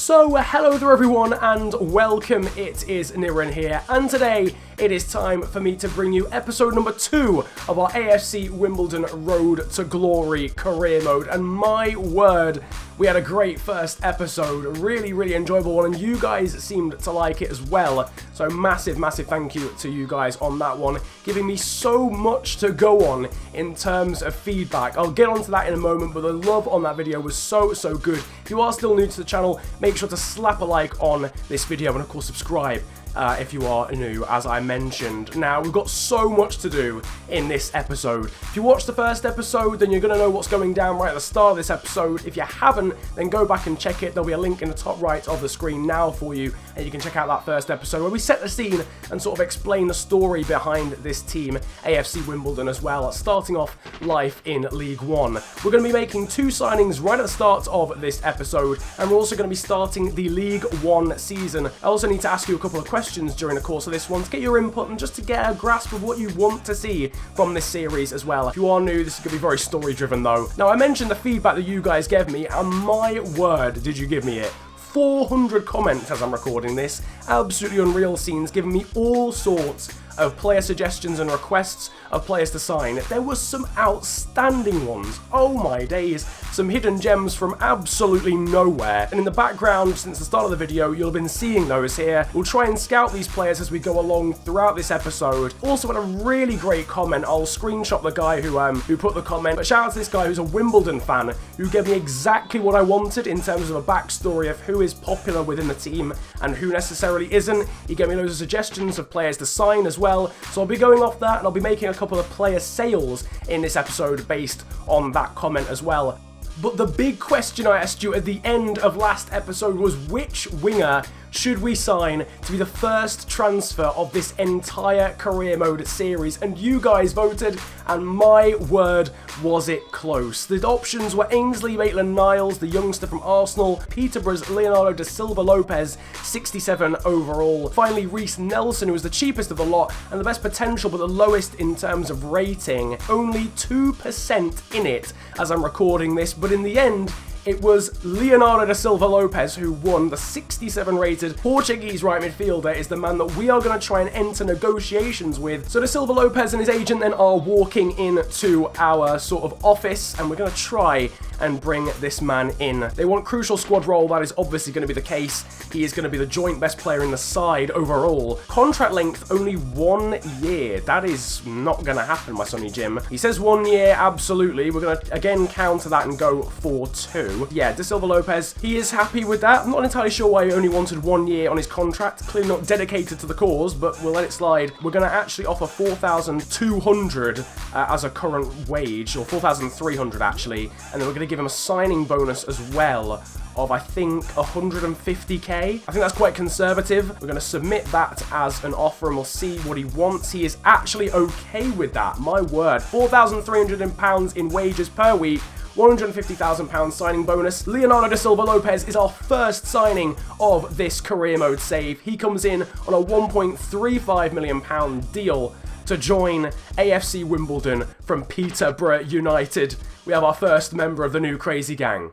So, hello there everyone and welcome, it is Nirin here, and today it is time for me to bring you episode number 2 of our AFC Wimbledon Road to Glory career mode, and my word, we had a great first episode, really enjoyable one, and you guys seemed to like it as well, so massive thank you to you guys on that one, giving me so much to go on in terms of feedback. I'll get onto that in a moment, but the love on that video was so good. If you are still new to the channel, make sure to slap a like on this video and of course subscribe if you are new, as I mentioned. Now, we've got so much to do in this episode. If you watched the first episode, then you're going to know what's going down right at the start of this episode. If you haven't, then go back and check it. There'll be a link in the top right of the screen now for you, and you can check out that first episode where we set the scene and sort of explain the story behind this team, AFC Wimbledon, as well, starting off life in League One. We're going to be making 2 signings right at the start of this episode, and we're also going to be starting the League One season. I also need to ask you a couple of questions during the course of this one to get your input and just to get a grasp of what you want to see from this series as well. If you are new, this is going to be very story driven though. Now, I mentioned the feedback that you guys gave me, and my word, did you give me it. 400 comments as I'm recording this, absolutely unreal scenes, giving me all sorts of player suggestions and requests of players to sign. There were some outstanding ones, oh my days, some hidden gems from absolutely nowhere, and in the background since the start of the video you'll have been seeing those here. We'll try and scout these players as we go along throughout this episode. Also had a really great comment. I'll screenshot the guy who put the comment, but shout out to this guy who's a Wimbledon fan who gave me exactly what I wanted in terms of a backstory of who is popular within the team and who necessarily isn't. He gave me loads of suggestions of players to sign as well, so I'll be going off that and I'll be making a couple of player sales in this episode based on that comment as well. But the big question I asked you at the end of last episode was, which winger should we sign to be the first transfer of this entire career mode series? And you guys voted, and my word, was it close. The options were Ainsley Maitland-Niles, the youngster from Arsenal, Peterborough's Leonardo da Silva Lopez, 67 overall. Finally, Reece Nelson, who was the cheapest of the lot and the best potential but the lowest in terms of rating. Only 2% in it as I'm recording this, but in the end, it was Leonardo da Silva Lopez who won. The 67 rated Portuguese right midfielder is the man that we are going to try and enter negotiations with. So da Silva Lopez and his agent then are walking into our sort of office, and we're going to try and bring this man in. They want crucial squad role. That is obviously going to be the case. He is going to be the joint best player in the side overall. Contract length only 1 year. That is not going to happen, my sonny Jim. He says 1 year, absolutely. We're going to again counter that and go for 2. Yeah, da Silva Lopez, he is happy with that. I'm not entirely sure why he only wanted 1 year on his contract. Clearly not dedicated to the cause, but we'll let it slide. We're going to actually offer 4,200 as a current wage, or 4,300 actually, and then we're going to give him a signing bonus as well of, I think, 150k. I think that's quite conservative. We're going to submit that as an offer and we'll see what he wants. He is actually okay with that, my word. £4,300 in wages per week, £150,000 signing bonus. Leonardo da Silva Lopez is our first signing of this career mode save. He comes in on a £1.35 million deal to join AFC Wimbledon from Peterborough United. We have our first member of the new crazy gang.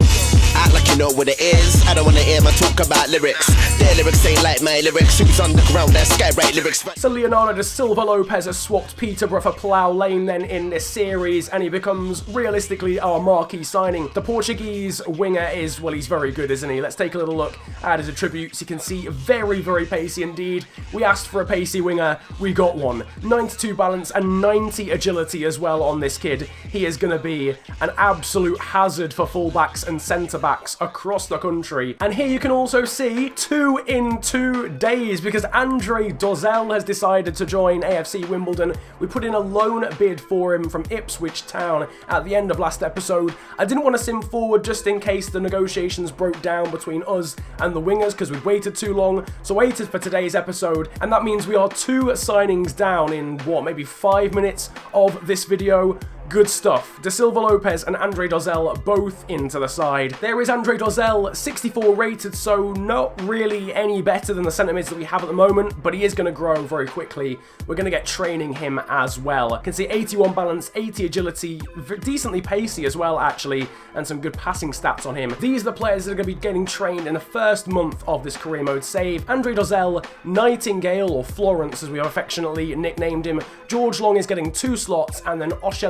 Act like you know what it is. I don't wanna hear my talk about lyrics. Their lyrics ain't like my lyrics. Who's underground, that's skywrite lyrics. So Leonardo da Silva Lopez has swapped Peterborough for Plough Lane then in this series, and he becomes realistically our marquee signing. The Portuguese winger is, well, he's very good, isn't he? Let's take a little look at his attributes. You can see very pacey indeed. We asked for a pacey winger, we got one. 92 balance and 90 agility as well on this kid. He is going to be an absolute hazard for fullbacks and centre-backs across the country. And here you can also see 2 in 2 days, because Andre Dozzell has decided to join AFC Wimbledon. We put in a loan bid for him from Ipswich Town at the end of last episode. I didn't want to sim forward just in case the negotiations broke down between us and the wingers, because we'd waited too long. So waited for today's episode, and that means we are 2 signings down in, what, maybe 5 minutes of this video. Good stuff. Da Silva Lopez and Andre Dozzell both into the side. There is Andre Dozzell, 64 rated, so not really any better than the centre mids that we have at the moment, but he is going to grow very quickly. We're going to get training him as well. You can see 81 balance, 80 agility, decently pacey as well, actually, and some good passing stats on him. These are the players that are going to be getting trained in the first month of this career mode save. Andre Dozzell, Nightingale, or Florence as we have affectionately nicknamed him. George Long is getting 2 slots, and then Osher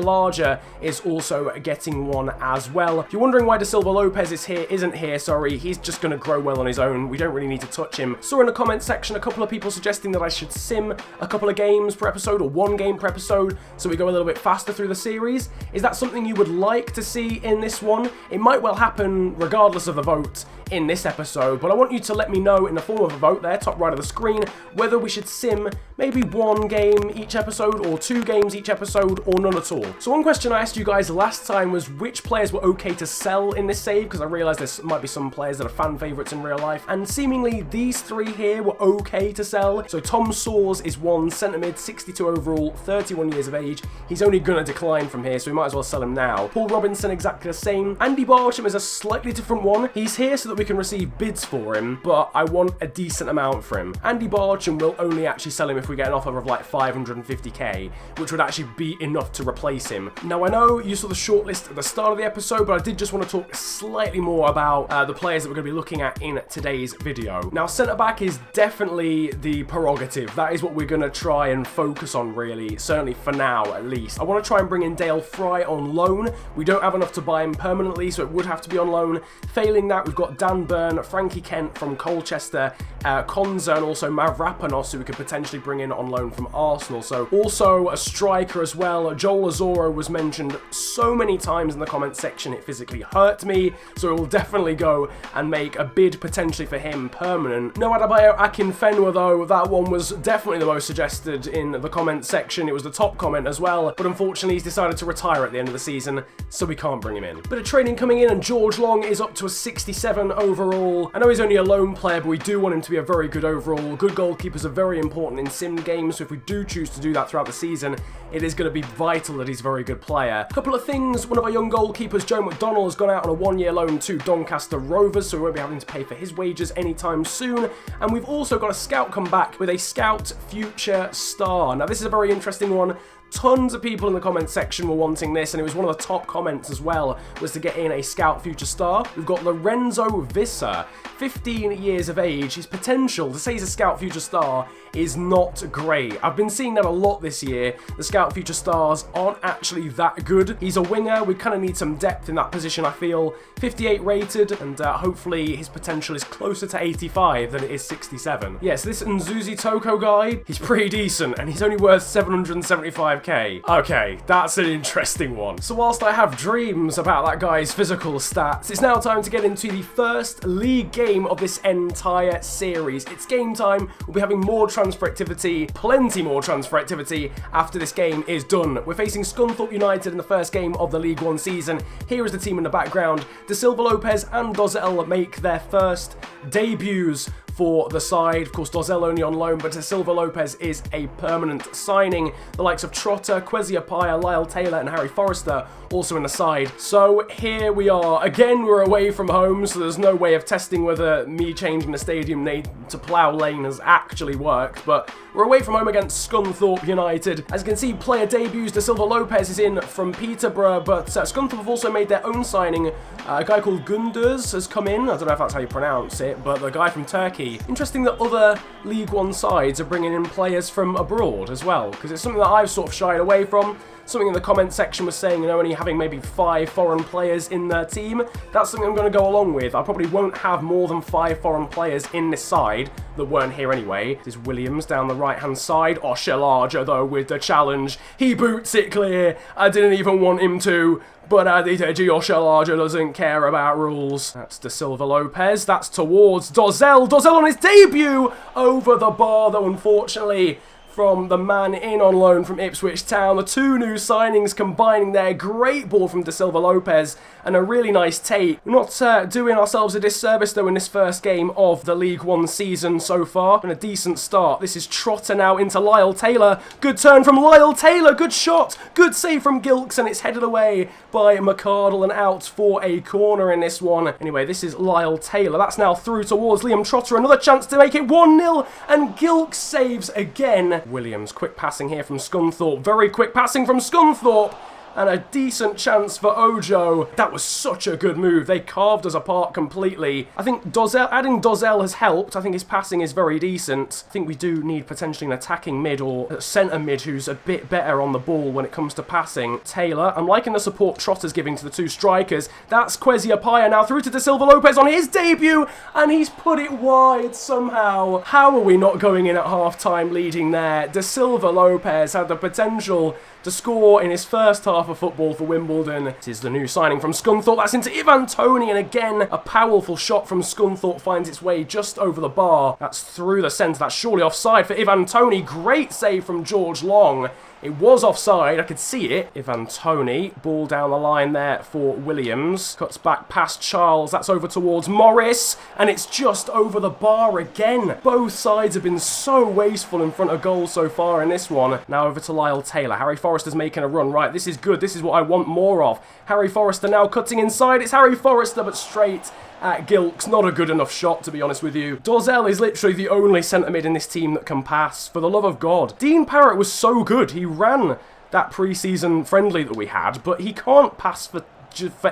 is also getting one as well. If you're wondering why Da Silva Lopez isn't here, sorry, he's just going to grow well on his own. We don't really need to touch him. Saw in the comment section a couple of people suggesting that I should sim a couple of games per episode or 1 game per episode so we go a little bit faster through the series. Is that something you would like to see in this one? It might well happen regardless of the vote in this episode, but I want you to let me know in the form of a vote there, top right of the screen, whether we should sim maybe 1 game each episode or 2 games each episode or none at all. So one question I asked you guys last time was which players were okay to sell in this save, because I realised there might be some players that are fan favourites in real life, and seemingly these 3 here were okay to sell. So Tom Soares is one, centre mid, 62 overall, 31 years of age. He's only going to decline from here, so we might as well sell him now. Paul Robinson, exactly the same. Andy Barsham is a slightly different one. He's here so that we can receive bids for him, but I want a decent amount for him. Andy Barsham will only actually sell him if we get an offer of like 550k, which would actually be enough to replace him. Now I know you saw the shortlist at the start of the episode, but I did just want to talk slightly more about the players that we're going to be looking at in today's video. Now centre-back is definitely the prerogative. That is what we're going to try and focus on really, certainly for now at least. I want to try and bring in Dale Fry on loan. We don't have enough to buy him permanently, so it would have to be on loan. Failing that, we've got Dan Byrne, Frankie Kent from Colchester, Konza, and also Mavropanos, who we could potentially bring in on loan from Arsenal. So also a striker as well. Joel Azoro was mentioned so many times in the comment section, it physically hurt me, so it will definitely go and make a bid potentially for him permanent. No Adebayo Akinfenwa though, that one was definitely the most suggested in the comment section. It was the top comment as well, but unfortunately he's decided to retire at the end of the season, so we can't bring him in. Bit of training coming in, and George Long is up to a 67 overall. I know he's only a lone player, but we do want him to be a very good overall. Good goalkeepers are very important in sim games, so if we do choose to do that throughout the season, it is going to be vital that he's a very good player. A couple of things, one of our young goalkeepers, Joe McDonnell, has gone out on a 1-year loan to Doncaster Rovers, so we won't be having to pay for his wages anytime soon. And we've also got a scout come back with a Scout Future Star. Now this is a very interesting one. Tons of people in the comment section were wanting this, and it was one of the top comments as well, was to get in a Scout Future Star. We've got Lorenzo Visser, 15 years of age. His potential to say he's a Scout Future Star is not great. I've been seeing that a lot this year. The Scout Future Stars aren't actually that good. He's a winger. We kind of need some depth in that position, I feel. 58 rated, and hopefully his potential is closer to 85 than it is 67. Yes, this Nzuzi Toko guy, he's pretty decent, and he's only worth 775k. Okay, that's an interesting one. So whilst I have dreams about that guy's physical stats, it's now time to get into the first league game of this entire series. It's game time. We'll be having more transfer activity, plenty more transfer activity after this game is done. We're facing Scunthorpe United in the first game of the League One season. Here is the team in the background. Da Silva Lopez and Dozzell make their first debuts for the side. Of course, Dozzell only on loan, but Da Silva Lopez is a permanent signing. The likes of Trotter, Kwesi Appiah, Lyle Taylor, and Harry Forrester also in the side. So here we are. Again, we're away from home, so there's no way of testing whether me changing the stadium name to Plough Lane has actually worked, but we're away from home against Scunthorpe United. As you can see, player debuts. Da Silva Lopez is in from Peterborough, but Scunthorpe have also made their own signing. A guy called Gündüz has come in. I don't know if that's how you pronounce it, but the guy from Turkey. Interesting that other League One sides are bringing in players from abroad as well, because it's something that I've sort of shied away from. Something in the comment section was saying, you know, only having maybe 5 foreign players in their team. That's something I'm going to go along with. I probably won't have more than 5 foreign players in this side that weren't here anyway. This is Williams down the right-hand side. Osher though with the challenge. He boots it clear. I didn't even want him to. But Osher doesn't care about rules. That's Da Silva Lopez. That's towards Dozzell. Dozzell on his debut! Over the bar, though, unfortunately. from the man in on loan from Ipswich Town. The two new signings combining there. Great ball from Da Silva Lopez and a really nice take. We're not doing ourselves a disservice though in this first game of the League One season so far. And a decent start. This is Trotter now into Lyle Taylor. Good turn from Lyle Taylor. Good shot. Good save from Gilks, and it's headed away by McCardle and out for a corner in this one. Anyway, this is Lyle Taylor. That's now through towards Liam Trotter. Another chance to make it 1-0, and Gilks saves again. Williams, quick passing here from Scunthorpe. Very quick passing from Scunthorpe. And a decent chance for Ojo. That was such a good move. They carved us apart completely. I think adding Dozzell has helped. I think his passing is very decent. I think we do need potentially an attacking mid or a centre mid who's a bit better on the ball when it comes to passing. Taylor, I'm liking the support Trotter's giving to the two strikers. That's Kwesi Appiah now through to Da Silva Lopez on his debut, and he's put it wide somehow. How are we not going in at half-time leading there? Da Silva Lopez had the potential to score in his first half of football for Wimbledon. This is the new signing from Scunthorpe. That's into Ivan Toney, and again, a powerful shot from Scunthorpe finds its way just over the bar. That's through the centre. That's surely offside for Ivan Toney. Great save from George Long. It was offside, I could see it. Ivan Toney, ball down the line there for Williams. Cuts back past Charles, that's over towards Morris, and it's just over the bar again. Both sides have been so wasteful in front of goal so far in this one. Now over to Lyle Taylor. Harry Forrester's making a run. Right, this is good, this is what I want more of. Harry Forrester now cutting inside. It's Harry Forrester, but straight at Gilks. Not a good enough shot, to be honest with you. Dozzell is literally the only centre mid in this team that can pass, for the love of God. Dean Parrott was so good. He ran that pre-season friendly that we had, but he can't pass for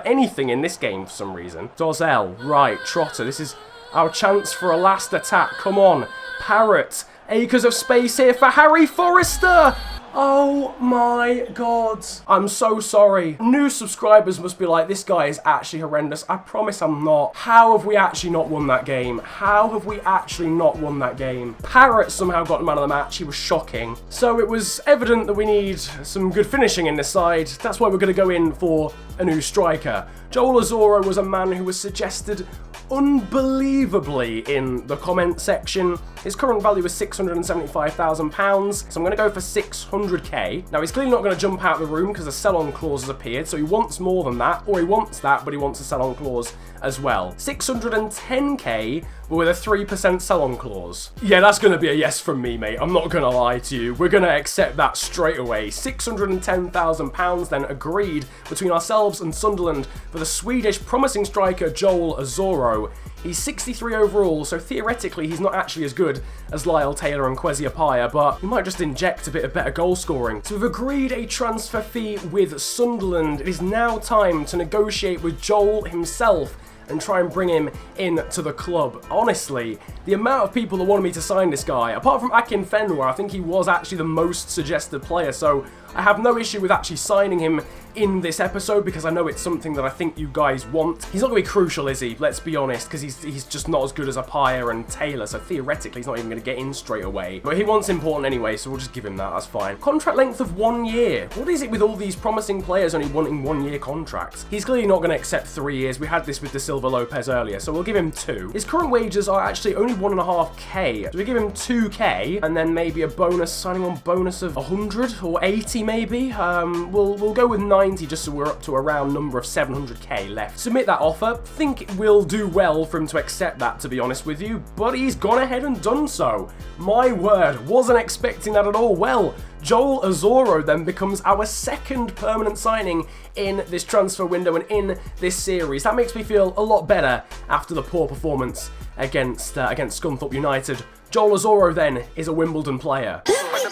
anything in this game for some reason. Dozzell, right, Trotter. This is our chance for a last attack. Come on. Parrott. Acres of space here for Harry Forrester. Oh my God. I'm so sorry. New subscribers must be like, this guy is actually horrendous. I promise I'm not. How have we actually not won that game? How have we actually not won that game? Parrott somehow got the man of the match. He was shocking. So it was evident that we need some good finishing in this side. That's why we're going to go in for a new striker. Joel Azoro was a man who was suggested unbelievably in the comment section. His current value is £675,000, so I'm going to go for 600k. Now, he's clearly not going to jump out of the room because a sell-on clause has appeared, so he wants more than that, or he wants that, but he wants a sell-on clause as well. 610k, but with a 3% sell-on clause. Yeah, that's going to be a yes from me, mate. I'm not going to lie to you. We're going to accept that straight away. £610,000 then agreed between ourselves and Sunderland for the Swedish promising striker Joel Azoro. He's 63 overall, so theoretically he's not actually as good as Lyle Taylor and Kwesi Appiah, but he might just inject a bit of better goal scoring. So we've agreed a transfer fee with Sunderland. It is now time to negotiate with Joel himself and try and bring him into the club. Honestly, the amount of people that wanted me to sign this guy, apart from Akin Fenwa, I think he was actually the most suggested player, so I have no issue with actually signing him in this episode because I know it's something that I think you guys want. He's not going to be crucial, is he? Let's be honest, because he's just not as good as Appiah and Taylor, so theoretically he's not even going to get in straight away. But he wants important anyway, so we'll just give him that, that's fine. Contract length of 1 year. What is it with all these promising players only wanting 1 year contracts? He's clearly not going to accept 3 years. We had this with Da Silva Lopez earlier, so we'll give him 2. His current wages are actually only 1.5k. So we give him 2k, and then maybe a bonus, signing on bonus of 100 or 80 maybe. We'll go with 90 just so we're up to a round number of 700k left. Submit that offer. Think it will do well for him to accept that, to be honest with you, but he's gone ahead and done so. My word, wasn't expecting that at all. Well, Joel Azoro then becomes our second permanent signing in this transfer window and in this series. That makes me feel a lot better after the poor performance against Scunthorpe United. Joel Azoro then is a Wimbledon player.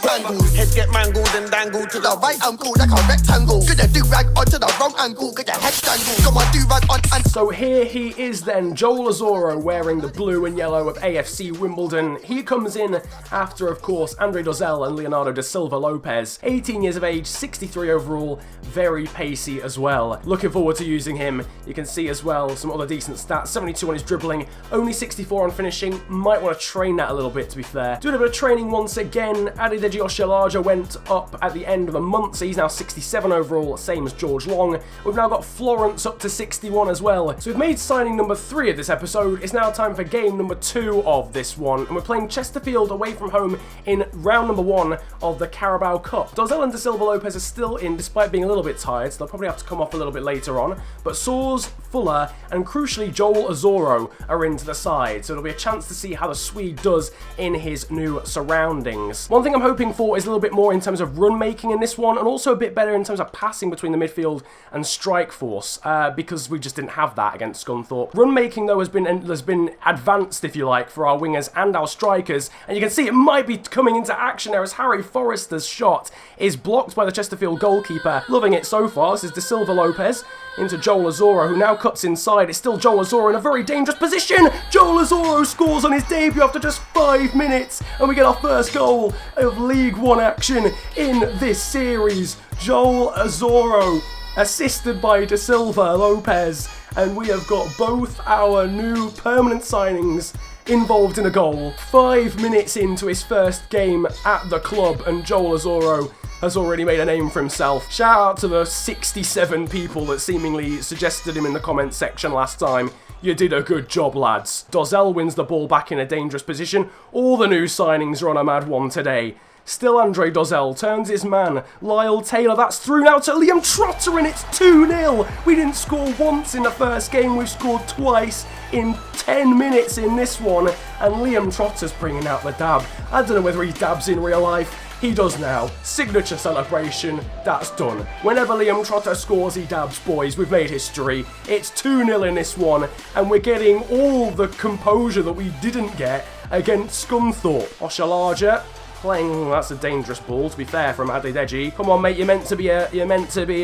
Bangles, heads get mangled and dangled to the right angle like a rectangle. Gonna do rag onto the wrong angle, get your head strangled. Got my do rag on and so here he is then, Joel Azoro wearing the blue and yellow of AFC Wimbledon. He comes in after, of course, Andre Dozzell and Leonardo Da Silva Lopez. 18 years of age, 63 overall, very pacey as well. Looking forward to using him. You can see as well some other decent stats. 72 on his dribbling, only 64 on finishing. Might want to train that a little bit, to be fair. Doing a bit of training once again, added a Adedeji Oshilaja went up at the end of the month, so he's now 67 overall, same as George Long. We've now got Florence up to 61 as well. So we've made signing number 3 of this episode. It's now time for game number 2 of this one, and we're playing Chesterfield away from home in round number 1 of the Carabao Cup. Dozzell and De Silva Lopez are still in, despite being a little bit tired, so they'll probably have to come off a little bit later on. But Soares, Fuller, and crucially Joel Azoro are into the side, so it'll be a chance to see how the Swede does in his new surroundings. One thing I'm hoping for is a little bit more in terms of run making in this one, and also a bit better in terms of passing between the midfield and strike force, because we just didn't have that against Scunthorpe. Run making though has been advanced, if you like, for our wingers and our strikers, and you can see it might be coming into action there as Harry Forrester's shot is blocked by the Chesterfield goalkeeper. Loving it so far. This is De Silva Lopez into Joel Azoro, who now cuts inside. It's still Joel Azoro in a very dangerous position. Joel Azoro scores on his debut after just 5 minutes, and we get our first goal of League One action in this series. Joel Azoro, assisted by De Silva Lopez, and we have got both our new permanent signings involved in a goal. 5 minutes into his first game at the club, and Joel Azoro has already made a name for himself. Shout out to the 67 people that seemingly suggested him in the comments section last time. You did a good job, lads. Dozzell wins the ball back in a dangerous position. All the new signings are on a mad one today. Still Andre Dozzell turns his man. Lyle Taylor, that's through now to Liam Trotter, and it's 2-0. We didn't score once in the first game. We've scored twice in 10 minutes in this one. And Liam Trotter's bringing out the dab. I don't know whether he dabs in real life. He does now. Signature celebration. That's done. Whenever Liam Trotter scores, he dabs, boys. We've made history. It's 2-0 in this one, and we're getting all the composure that we didn't get against Scunthorpe. Oshilaja playing, that's a dangerous ball, to be fair, from Adedeji. Come on, mate, you're meant to be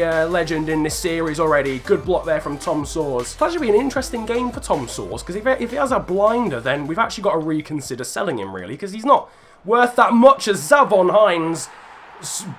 a legend in this series already. Good block there from Tom Soares. It'll actually be an interesting game for Tom Soares, because if he has a blinder, then we've actually got to reconsider selling him, really, because he's not worth that much as Zavon Hines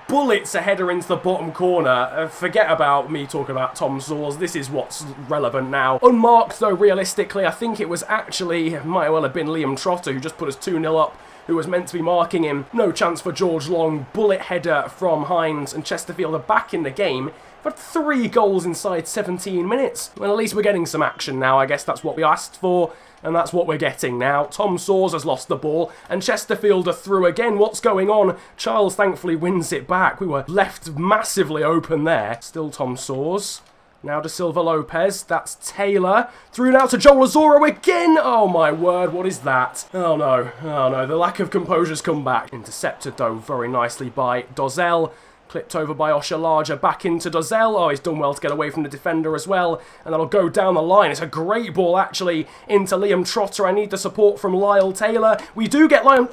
bullets a header into the bottom corner. Forget about me talking about Tom Soares. This is what's relevant now. Unmarked, though, realistically, I think it was actually, might well have been Liam Trotter who just put us 2-0 up, who was meant to be marking him. No chance for George Long. Bullet header from Hines, and Chesterfield are back in the game for 3 goals inside 17 minutes. Well, at least we're getting some action now. I guess that's what we asked for, and that's what we're getting now. Tom Soares has lost the ball, and Chesterfield are through again. What's going on? Charles thankfully wins it back. We were left massively open there. Still Tom Soares. Now De Silva Lopez, that's Taylor. Through now to Joel Azoro again! Oh my word, what is that? Oh no, the lack of composure's come back. Intercepted though very nicely by Dozzell. Clipped over by Oshilaja, back into Dozzell. Oh, he's done well to get away from the defender as well. And that'll go down the line. It's a great ball, actually, into Liam Trotter. I need the support from Lyle Taylor. We do get what am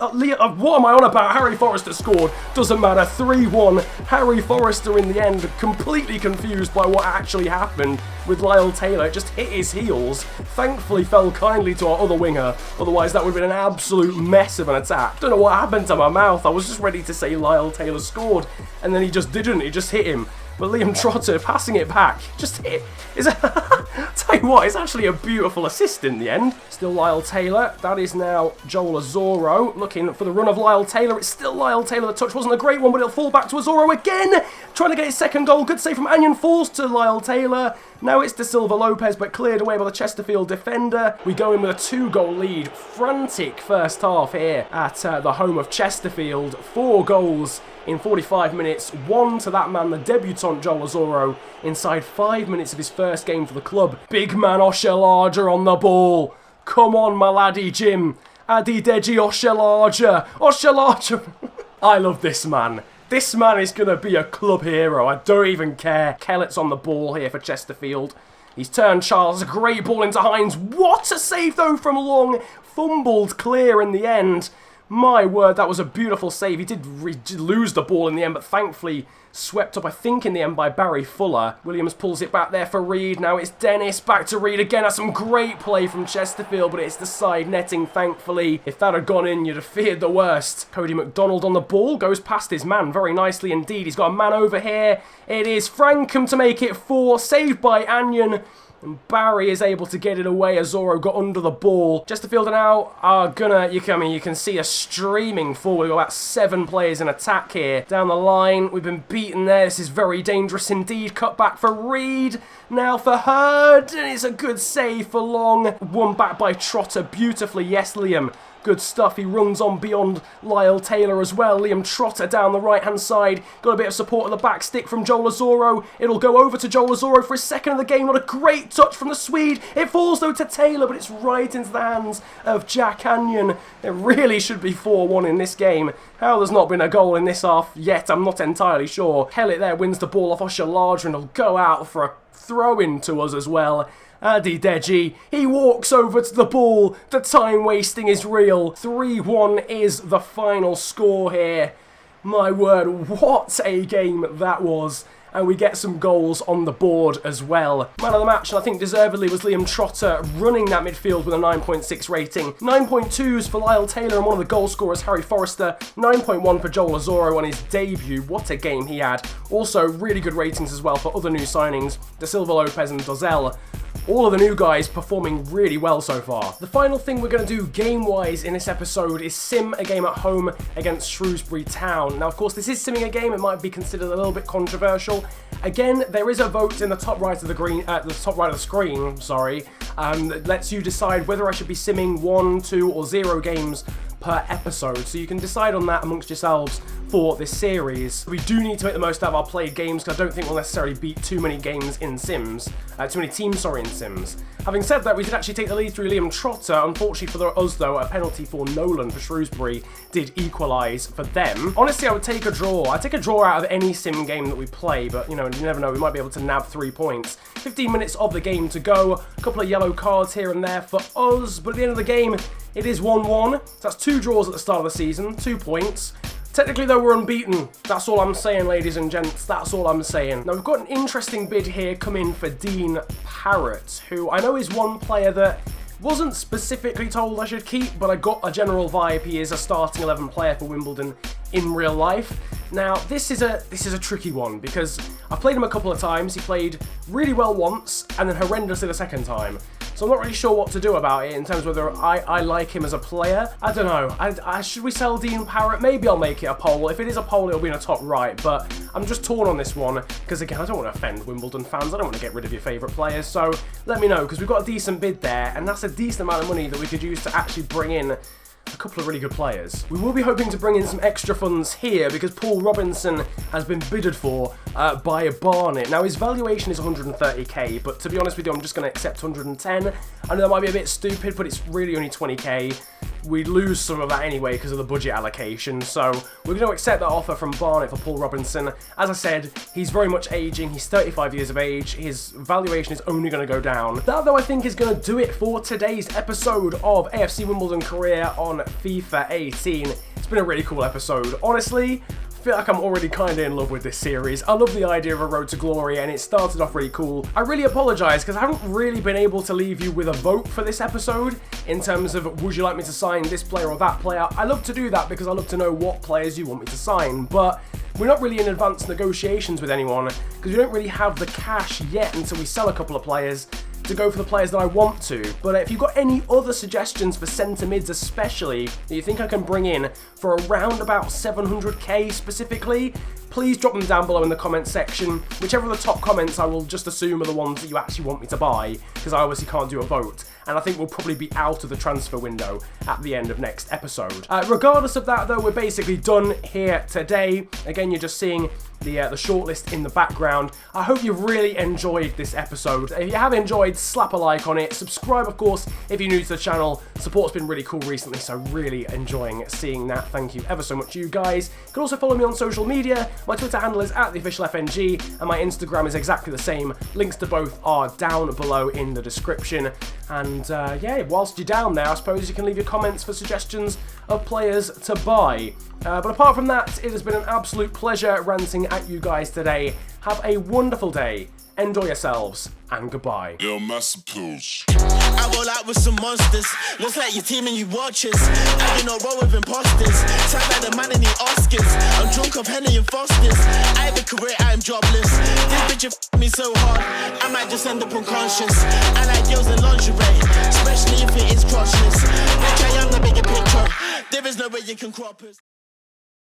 I on about? Harry Forrester scored. Doesn't matter. 3-1. Harry Forrester in the end, completely confused by what actually happened with Lyle Taylor. It just hit his heels. Thankfully fell kindly to our other winger. Otherwise, that would have been an absolute mess of an attack. Don't know what happened to my mouth. I was just ready to say Lyle Taylor scored. And then he just didn't. He just hit him. But Liam Trotter passing it back, just hit. Tell you what, it's actually a beautiful assist in the end. Still Lyle Taylor. That is now Joel Azoro. Looking for the run of Lyle Taylor. It's still Lyle Taylor. The touch wasn't a great one, but it'll fall back to Azoro again. Trying to get his second goal. Good save from Anion. Falls to Lyle Taylor. Now it's De Silva Lopez, but cleared away by the Chesterfield defender. We go in with a 2-goal lead. Frantic first half here at the home of Chesterfield. 4 goals in 45 minutes. 1 to that man, the debutant Joel Azoro, inside 5 minutes of his first game for the club. Big man Oshilaja on the ball. Come on, my laddie Jim. Adedeji Oshilaja. Oshilaja. I love this man. This man is going to be a club hero. I don't even care. Kellett's on the ball here for Chesterfield. He's turned Charles. A great ball into Hines. What a save, though, from Long. Fumbled clear in the end. My word, that was a beautiful save. He did lose the ball in the end, but thankfully swept up, I think, in the end by Barry Fuller. Williams pulls it back there for Reed. Now it's Dennis. Back to Reed again. That's some great play from Chesterfield, but it's the side netting, thankfully. If that had gone in, you'd have feared the worst. Cody McDonald on the ball. Goes past his man very nicely indeed. He's got a man over here. It is Frankham to make it 4. Saved by Anion. And Barry is able to get it away as Zoro got under the ball. Chesterfield now are gonna, you can see us streaming forward. We've got about 7 players in attack here. Down the line, we've been beaten there. This is very dangerous indeed. Cut back for Reed. Now for Hurd. And it's a good save for Long. Won back by Trotter beautifully. Yes, Liam. Good stuff. He runs on beyond Lyle Taylor as well. Liam Trotter down the right-hand side. Got a bit of support at the back stick from Joel Azoro. It'll go over to Joel Azoro for his second of the game. Not a great touch from the Swede. It falls, though, to Taylor, but it's right into the hands of Jack Canyon. It really should be 4-1 in this game. How there's not been a goal in this half yet, I'm not entirely sure. Hellett there wins the ball off Oshaladra and he'll go out for a throw-in to us as well. Adi Deji, he walks over to the ball. The time wasting is real. 3-1 is the final score here. My word, what a game that was. And we get some goals on the board as well. Man of the match, and I think deservedly, was Liam Trotter, running that midfield with a 9.6 rating. 9.2s for Lyle Taylor and one of the goal scorers, Harry Forrester. 9.1 for Joel Azoro on his debut. What a game he had. Also, really good ratings as well for other new signings, Da Silva Lopez and Dozell. All of the new guys performing really well so far. The final thing we're going to do game-wise in this episode is sim a game at home against Shrewsbury Town. Now, of course, this is simming a game. It might be considered a little bit controversial. Again, there is a vote in the top right of the screen, sorry, that lets you decide whether I should be simming 1, 2, or 0 games per episode, so you can decide on that amongst yourselves for this series. We do need to make the most out of our played games because I don't think we'll necessarily beat too many games in Sims, too many teams, sorry, in Sims. Having said that, we did actually take the lead through Liam Trotter. Unfortunately for us though, a penalty for Nolan for Shrewsbury did equalise for them. Honestly, I would take a draw. I'd take a draw out of any sim game that we play, but you know, you never know, we might be able to nab 3 points. 15 minutes of the game to go, a couple of yellow cards here and there for us, but at the end of the game, it is 1-1, so that's 2 draws at the start of the season, 2 points. Technically though, we're unbeaten. That's all I'm saying, ladies and gents, that's all I'm saying. Now we've got an interesting bid here coming for Dean Parrott, who I know is one player that wasn't specifically told I should keep, but I got a general vibe he is a starting 11 player for Wimbledon in real life. Now, this is a tricky one because I've played him a couple of times. He played really well once and then horrendously the second time. So I'm not really sure what to do about it in terms of whether I like him as a player. I don't know. Should we sell Dean Parrott? Maybe I'll make it a poll. If it is a poll, it'll be in the top right. But I'm just torn on this one because, again, I don't want to offend Wimbledon fans. I don't want to get rid of your favourite players. So let me know because we've got a decent bid there. And that's a decent amount of money that we could use to actually bring in a couple of really good players. We will be hoping to bring in some extra funds here because Paul Robinson has been bidded for by Barnet. Now his valuation is 130k, but to be honest with you, I'm just going to accept 110. I know that might be a bit stupid, but it's really only 20k. We'd lose some of that anyway because of the budget allocation, so we're going to accept that offer from Barnet for Paul Robinson. As I said, he's very much aging, he's 35 years of age, his valuation is only going to go down. That though I think is going to do it for today's episode of AFC Wimbledon Career on FIFA 18. It's been a really cool episode. Honestly, I feel like I'm already kind of in love with this series. I love the idea of a road to glory and it started off really cool. I really apologise because I haven't really been able to leave you with a vote for this episode in terms of would you like me to sign this player or that player. I love to do that because I love to know what players you want me to sign, but we're not really in advanced negotiations with anyone because we don't really have the cash yet until we sell a couple of players to go for the players that I want to. But if you've got any other suggestions for centre mids especially that you think I can bring in for around about 700k specifically, please drop them down below in the comment section. Whichever of the top comments I will just assume are the ones that you actually want me to buy, because I obviously can't do a vote. And I think we'll probably be out of the transfer window at the end of next episode. Regardless of that though, we're basically done here today. Again, you're just seeing the shortlist in the background. I hope you've really enjoyed this episode. If you have enjoyed, slap a like on it. Subscribe, of course, if you're new to the channel. Support's been really cool recently, so really enjoying seeing that. Thank you ever so much, you guys. You can also follow me on social media. My Twitter handle is @theofficialfng, and my Instagram is exactly the same. Links to both are down below in the description. And yeah, whilst you're down there, I suppose you can leave your comments for suggestions of players to buy. But apart from that, it has been an absolute pleasure ranting at you guys today. Have a wonderful day, enjoy yourselves, and goodbye. Yo, Massappels. I roll out with some monsters. Looks like your team and you watchers. I do not roll with imposters. Sound like the man in the Oscars. I'm drunk of Henny and Foster's. I have a career, I am jobless. This bitch f me so hard, I might just end up unconscious. I like girls in lingerie, especially if it is crotchless. Bitch, I am the bigger picture. There is no way you can crop us.